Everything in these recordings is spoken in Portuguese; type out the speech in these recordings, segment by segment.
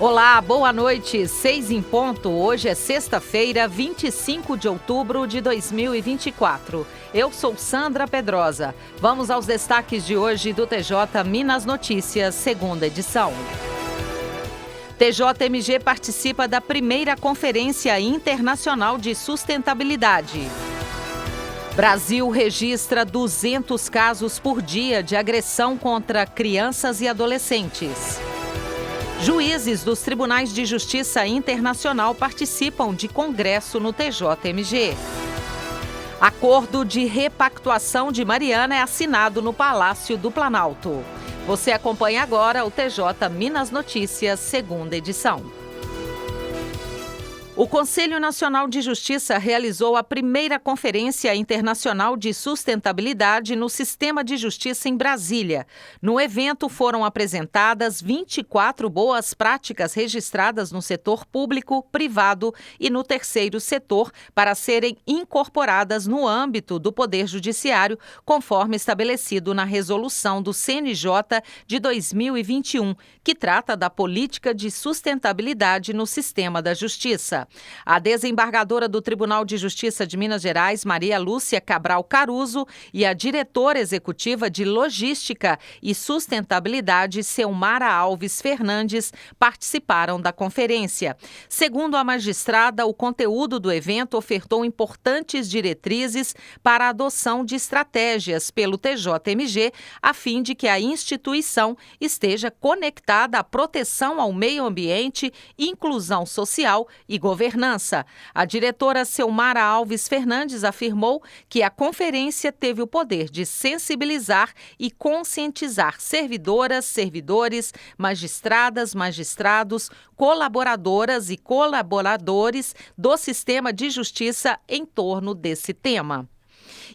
Olá, boa noite, 6 em ponto. Hoje é sexta-feira, 25 de outubro de 2024. Eu sou Sandra Pedrosa. Vamos aos destaques de hoje do TJ Minas Notícias, segunda edição. TJMG participa da primeira Conferência Internacional de Sustentabilidade. Brasil registra 200 casos por dia de agressão contra crianças e adolescentes. Juízes dos Tribunais de Justiça Internacional participam de congresso no TJMG. Acordo de repactuação de Mariana é assinado no Palácio do Planalto. Você acompanha agora o TJ Minas Notícias, segunda edição. O Conselho Nacional de Justiça realizou a primeira Conferência Internacional de Sustentabilidade no Sistema de Justiça em Brasília. No evento foram apresentadas 24 boas práticas registradas no setor público, privado e no terceiro setor para serem incorporadas no âmbito do Poder Judiciário, conforme estabelecido na resolução do CNJ de 2021, que trata da política de sustentabilidade no sistema da Justiça. A desembargadora do Tribunal de Justiça de Minas Gerais, Maria Lúcia Cabral Caruso, e a diretora executiva de Logística e Sustentabilidade, Selmara Alves Fernandes, participaram da conferência. Segundo a magistrada, o conteúdo do evento ofertou importantes diretrizes para a adoção de estratégias pelo TJMG, a fim de que a instituição esteja conectada à proteção ao meio ambiente, inclusão social e governança. A diretora Selmara Alves Fernandes afirmou que a conferência teve o poder de sensibilizar e conscientizar servidoras, servidores, magistradas, magistrados, colaboradoras e colaboradores do sistema de justiça em torno desse tema.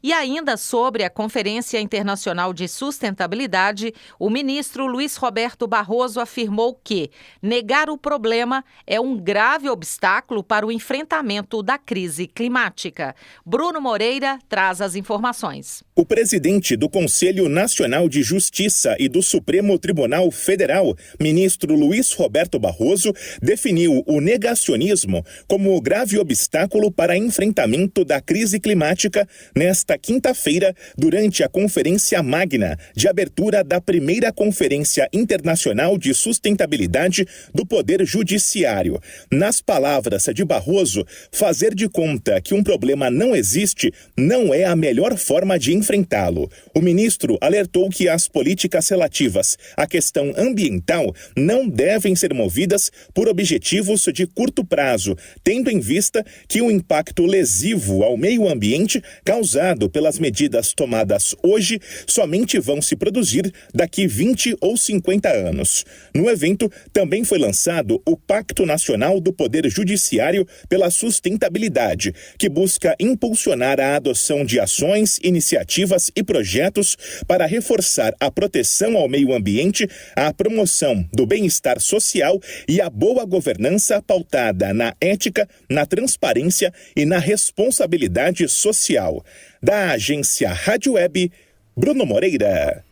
E ainda sobre a Conferência Internacional de Sustentabilidade, o ministro Luiz Roberto Barroso afirmou que negar o problema é um grave obstáculo para o enfrentamento da crise climática. Bruno Moreira traz as informações. O presidente do Conselho Nacional de Justiça e do Supremo Tribunal Federal, ministro Luiz Roberto Barroso, definiu o negacionismo como grave obstáculo para enfrentamento da crise climática nesta quinta-feira, durante a Conferência Magna de abertura da primeira Conferência Internacional de Sustentabilidade do Poder Judiciário. Nas palavras de Barroso, fazer de conta que um problema não existe não é a melhor forma de enfrentá-lo. O ministro alertou que as políticas relativas à questão ambiental não devem ser movidas por objetivos de curto prazo, tendo em vista que o impacto lesivo ao meio ambiente causado pelas medidas tomadas hoje somente vão se produzir daqui 20 ou 50 anos. No evento, também foi lançado o Pacto Nacional do Poder Judiciário pela Sustentabilidade, que busca impulsionar a adoção de ações, iniciativas e projetos para reforçar a proteção ao meio ambiente, a promoção do bem-estar social e a boa governança pautada na ética, na transparência e na responsabilidade social. Da agência Rádio Web, Bruno Moreira.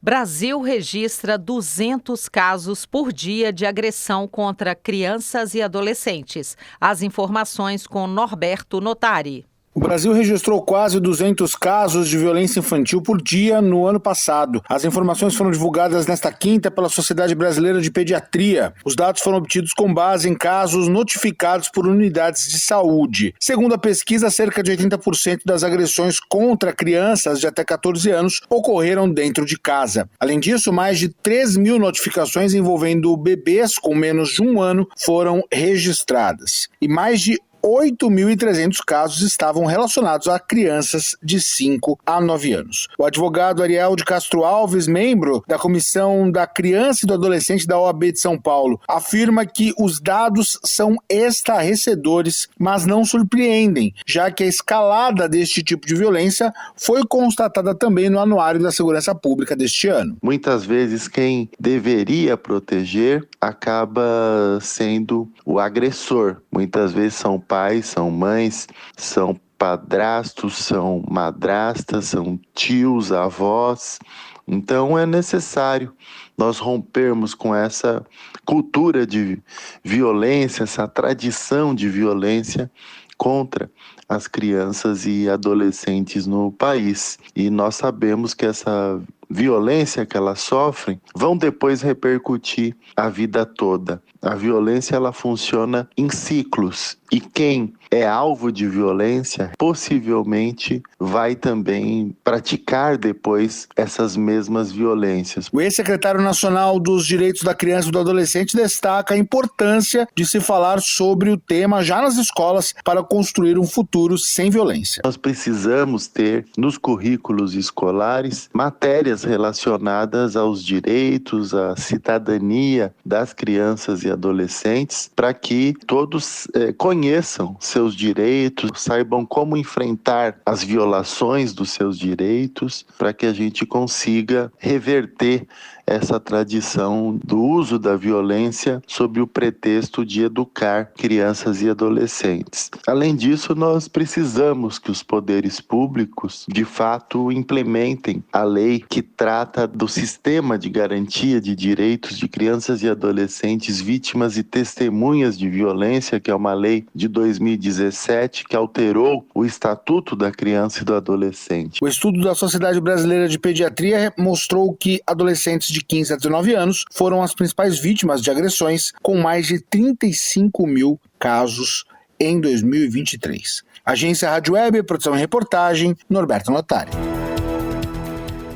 Brasil registra 200 casos por dia de agressão contra crianças e adolescentes. As informações com Norberto Notari. O Brasil registrou quase 200 casos de violência infantil por dia no ano passado. As informações foram divulgadas nesta quinta pela Sociedade Brasileira de Pediatria. Os dados foram obtidos com base em casos notificados por unidades de saúde. Segundo a pesquisa, cerca de 80% das agressões contra crianças de até 14 anos ocorreram dentro de casa. Além disso, mais de 3 mil notificações envolvendo bebês com menos de um ano foram registradas. E mais de 8.300 casos estavam relacionados a crianças de 5 a 9 anos. O advogado Ariel de Castro Alves, membro da Comissão da Criança e do Adolescente da OAB de São Paulo, afirma que os dados são estarrecedores, mas não surpreendem, já que a escalada deste tipo de violência foi constatada também no Anuário da Segurança Pública deste ano. Muitas vezes quem deveria proteger acaba sendo o agressor. Muitas vezes são pais, são mães, são padrastos, são madrastas, são tios, avós. Então é necessário nós rompermos com essa cultura de violência, essa tradição de violência contra as crianças e adolescentes no país. E nós sabemos que essa violência que elas sofrem vão depois repercutir a vida toda. A violência, ela funciona em ciclos, e quem é alvo de violência possivelmente vai também praticar depois essas mesmas violências. O ex-secretário nacional dos Direitos da Criança e do Adolescente destaca a importância de se falar sobre o tema já nas escolas para construir um futuro sem violência. Nós precisamos ter nos currículos escolares matérias relacionadas aos direitos, à cidadania das crianças e adolescentes, para que todos conheçam seus direitos, saibam como enfrentar as violações dos seus direitos, para que a gente consiga reverter essa tradição do uso da violência sob o pretexto de educar crianças e adolescentes. Além disso, nós precisamos que os poderes públicos, de fato, implementem a lei que trata do sistema de garantia de direitos de crianças e adolescentes vítimas e testemunhas de violência, que é uma lei de 2017 que alterou o Estatuto da Criança e do Adolescente. O estudo da Sociedade Brasileira de Pediatria mostrou que adolescentes de 15 a 19 anos foram as principais vítimas de agressões, com mais de 35 mil casos em 2023. Agência Rádio Web, produção e reportagem, Norberto Notari.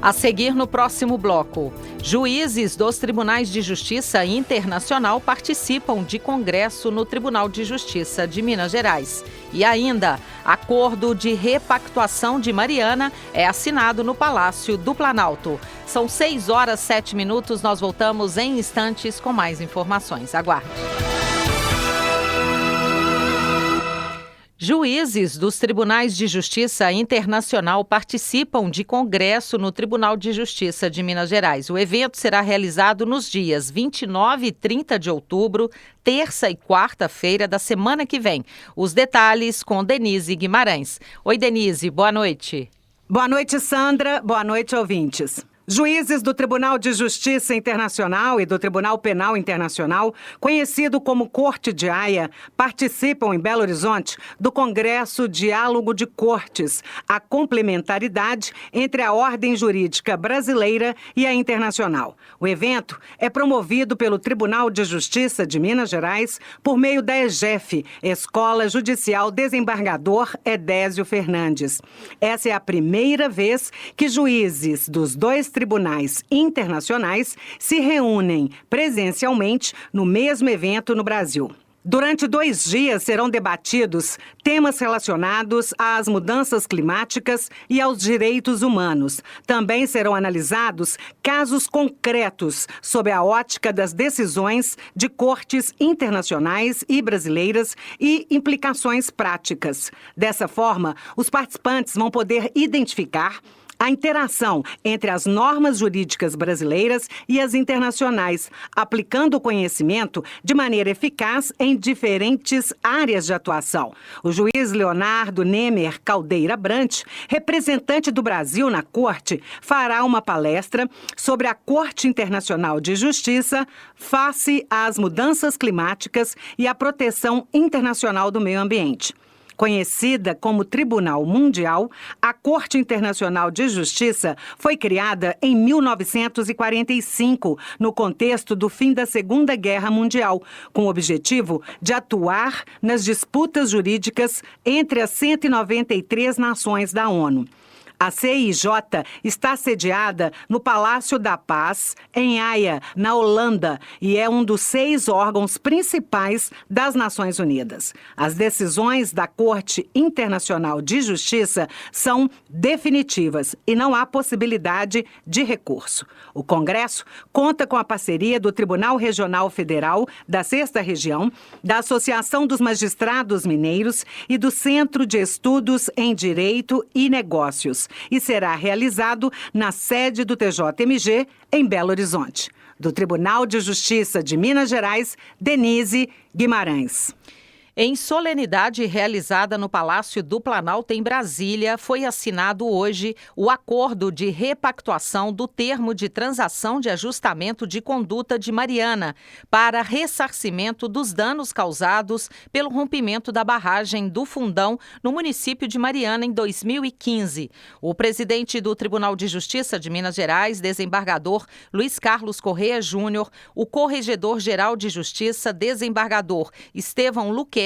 A seguir no próximo bloco, juízes dos Tribunais de Justiça Internacional participam de congresso no Tribunal de Justiça de Minas Gerais. E ainda, acordo de repactuação de Mariana é assinado no Palácio do Planalto. São 6h07, nós voltamos em instantes com mais informações. Aguarde. Juízes dos Tribunais de Justiça Internacional participam de congresso no Tribunal de Justiça de Minas Gerais. O evento será realizado nos dias 29 e 30 de outubro, terça e quarta-feira da semana que vem. Os detalhes com Denise Guimarães. Oi, Denise, boa noite. Boa noite, Sandra. Boa noite, ouvintes. Juízes do Tribunal de Justiça Internacional e do Tribunal Penal Internacional, conhecido como Corte de Haia, participam em Belo Horizonte do Congresso Diálogo de Cortes, a complementaridade entre a ordem jurídica brasileira e a internacional. O evento é promovido pelo Tribunal de Justiça de Minas Gerais por meio da EJEF, Escola Judicial Desembargador Edésio Fernandes. Essa é a primeira vez que juízes dos dois tribunais internacionais se reúnem presencialmente no mesmo evento no Brasil. Durante 2 dias serão debatidos temas relacionados às mudanças climáticas e aos direitos humanos. Também serão analisados casos concretos sob a ótica das decisões de cortes internacionais e brasileiras e implicações práticas. Dessa forma, os participantes vão poder identificar a interação entre as normas jurídicas brasileiras e as internacionais, aplicando o conhecimento de maneira eficaz em diferentes áreas de atuação. O juiz Leonardo Nemer Caldeira Brant, representante do Brasil na Corte, fará uma palestra sobre a Corte Internacional de Justiça face às mudanças climáticas e à proteção internacional do meio ambiente. Conhecida como Tribunal Mundial, a Corte Internacional de Justiça foi criada em 1945, no contexto do fim da Segunda Guerra Mundial, com o objetivo de atuar nas disputas jurídicas entre as 193 nações da ONU. A CIJ está sediada no Palácio da Paz, em Haia, na Holanda, e é um dos 6 órgãos principais das Nações Unidas. As decisões da Corte Internacional de Justiça são definitivas e não há possibilidade de recurso. O Congresso conta com a parceria do Tribunal Regional Federal da 6ª Região, da Associação dos Magistrados Mineiros e do Centro de Estudos em Direito e Negócios, e será realizado na sede do TJMG, em Belo Horizonte. Do Tribunal de Justiça de Minas Gerais, Denise Guimarães. Em solenidade realizada no Palácio do Planalto, em Brasília, foi assinado hoje o acordo de repactuação do termo de transação de ajustamento de conduta de Mariana para ressarcimento dos danos causados pelo rompimento da barragem do Fundão no município de Mariana em 2015. O presidente do Tribunal de Justiça de Minas Gerais, desembargador Luiz Carlos Correia Júnior, o corregedor-geral de Justiça, desembargador Estevão Luque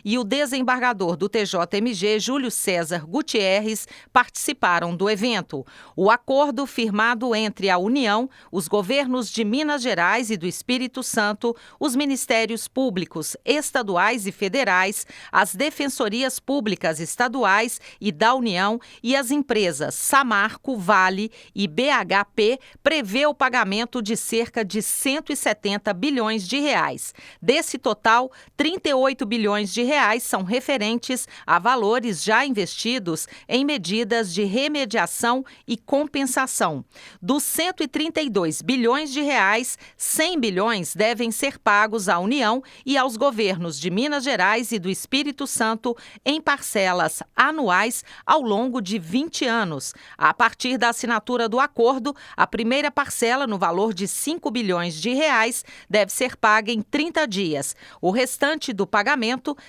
e o desembargador do TJMG, Júlio César Gutierrez, participaram do evento. O acordo firmado entre a União, os governos de Minas Gerais e do Espírito Santo, os ministérios públicos estaduais e federais, as defensorias públicas estaduais e da União e as empresas Samarco, Vale e BHP, prevê o pagamento de cerca de 170 bilhões de reais. Desse total, 38 bilhões de reais são referentes a valores já investidos em medidas de remediação e compensação. Dos 132 bilhões de reais, 100 bilhões devem ser pagos à União e aos governos de Minas Gerais e do Espírito Santo em parcelas anuais ao longo de 20 anos. A partir da assinatura do acordo, a primeira parcela, no valor de 5 bilhões de reais, deve ser paga em 30 dias. O restante do pagamento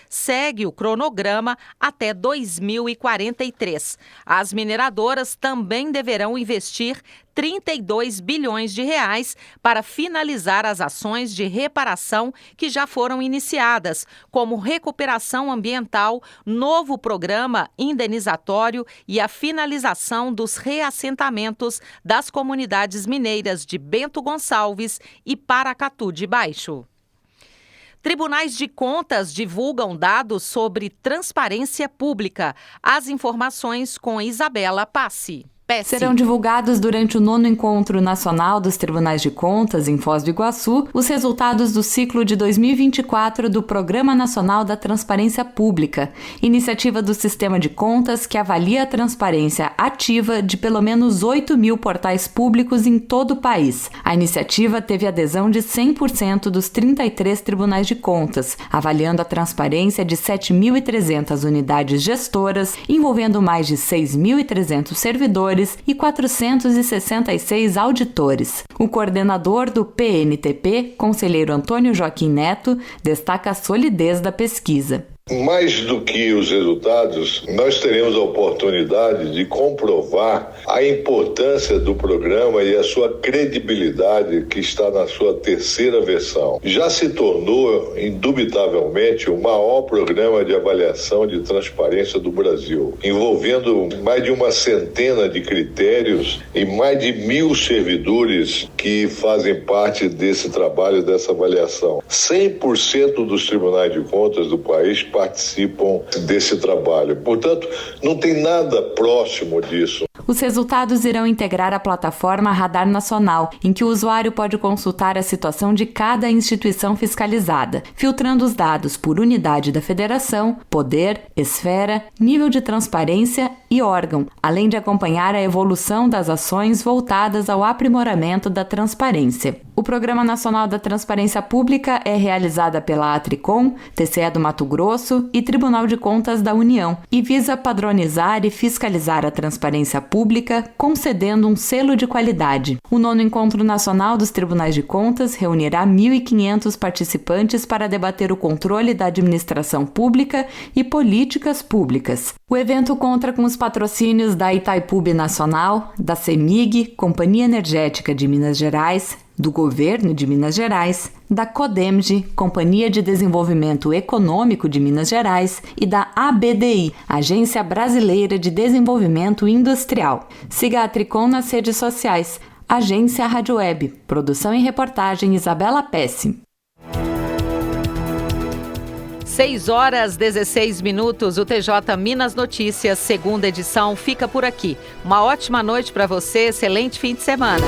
segue o cronograma até 2043. As mineradoras também deverão investir 32 bilhões de reais para finalizar as ações de reparação que já foram iniciadas, como recuperação ambiental, novo programa indenizatório e a finalização dos reassentamentos das comunidades mineiras de Bento Gonçalves e Paracatu de Baixo. Tribunais de Contas divulgam dados sobre transparência pública. As informações com Isabela Passi. Serão divulgados durante o 9º Encontro Nacional dos Tribunais de Contas, em Foz do Iguaçu, os resultados do ciclo de 2024 do Programa Nacional da Transparência Pública, iniciativa do Sistema de Contas que avalia a transparência ativa de pelo menos 8 mil portais públicos em todo o país. A iniciativa teve adesão de 100% dos 33 tribunais de contas, avaliando a transparência de 7.300 unidades gestoras, envolvendo mais de 6.300 servidores e 466 auditores. O coordenador do PNTP, conselheiro Antônio Joaquim Neto, destaca a solidez da pesquisa. Mais do que os resultados, nós teremos a oportunidade de comprovar a importância do programa e a sua credibilidade que está na sua terceira versão. Já se tornou, indubitavelmente, o maior programa de avaliação de transparência do Brasil, envolvendo mais de uma centena de critérios e mais de 1.000 servidores que fazem parte desse trabalho, dessa avaliação. 100% dos tribunais de contas do país participam desse trabalho. Portanto, não tem nada próximo disso. Os resultados irão integrar a plataforma Radar Nacional, em que o usuário pode consultar a situação de cada instituição fiscalizada, filtrando os dados por unidade da federação, poder, esfera, nível de transparência e órgão, além de acompanhar a evolução das ações voltadas ao aprimoramento da transparência. O Programa Nacional da Transparência Pública é realizada pela Atricom, TCE do Mato Grosso e Tribunal de Contas da União e visa padronizar e fiscalizar a transparência pública, concedendo um selo de qualidade. O 9º Encontro Nacional dos Tribunais de Contas reunirá 1.500 participantes para debater o controle da administração pública e políticas públicas. O evento conta com os patrocínios da Itaipu Nacional, da CEMIG, Companhia Energética de Minas Gerais, do Governo de Minas Gerais, da CODEMG, Companhia de Desenvolvimento Econômico de Minas Gerais, e da ABDI, Agência Brasileira de Desenvolvimento Industrial. Siga a Tricom nas redes sociais. Agência Rádio Web. Produção e reportagem Isabela Pesce. 6h16. O TJ Minas Notícias, segunda edição, fica por aqui. Uma ótima noite para você, excelente fim de semana.